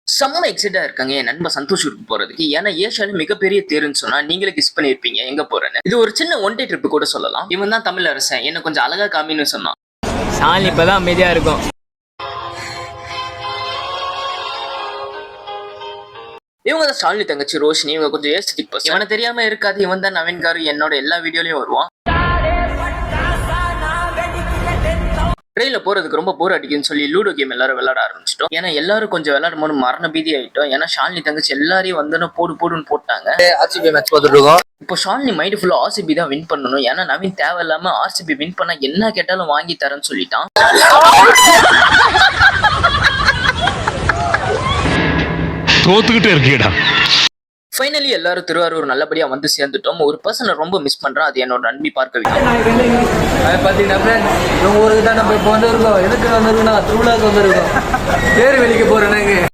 செம்ம எக்ஸைட்டா இருக்காங்க என் நண்பன் சந்தோஷ் ஊருக்கு போறதுக்கு. ஏன்னா ஏஷியால மிகப்பெரிய தேர்ன்னு சொன்னா நீங்களே கிஸ் பண்ணிருப்பீங்க எங்க போறேன்னு. இது ஒரு சின்ன ஒன் டே ட்ரிப் கூட சொல்லலாம். இவன் தான் தமிழ் அரசன், என்ன கொஞ்சம் அழகா காமின்னு சொன்னான். சாலி இப்பதான் அமைதியா இருக்கும். இவங்க தான் ஸ்டாலினி தங்கச்சி ரோஷினி. இவங்க கொஞ்சம் ஏஸ்தட்டிக் பர்சன். இவனை தெரியாம இருக்காது, இவன் தான் நவீன் காரு. என்னோட எல்லா வீடியோலயும் வருவான். ட்ரெயின்ல போறதுக்கு ரொம்ப போர் அடிக்குன்னு சொல்லி லூடோ கேம் எல்லாரும் விளையாட ஆரம்பிச்சிட்டோம். ஏன்னா எல்லாரும் கொஞ்சம் விளையாடும் போது மரண பீதி ஆயிட்டோம். ஏன்னா ஷாலினி தங்கச்சி எல்லாரையும் வந்து போடுன்னு போட்டாங்க. ஆர்சிபி மேட்ச் பார்த்துட்டு இருக்கோம். இப்போ ஷாலினி மைண்ட் ஃபுல்லா ஆர்சிபி தான் வின் பண்ணணும். ஏன்னா நவீன் தேவையில்லாம ஆர்சிபி வின் பண்ணா என்ன கேட்டாலும் வாங்கி தரேன்னு சொல்லிட்டான். தோத்துக்கிட்டே இருக்கீடா. ஃபைனலி எல்லாரும் திருவாரூர் நல்லபடியா வந்து சேர்ந்துட்டோம். ஒரு பர்சனை ரொம்ப மிஸ் பண்றேன், அது என்னோட நண்பி பார்க்கவில்லை. பாத்தீங்கன்னா ஊருக்கு தான் நம்ம இப்போ வந்துருக்கோம். எதுக்கு வந்துருக்கோம்? திருவிழாவுக்கு வந்துருக்கோம். பேர் வெளிக்க போறேன்.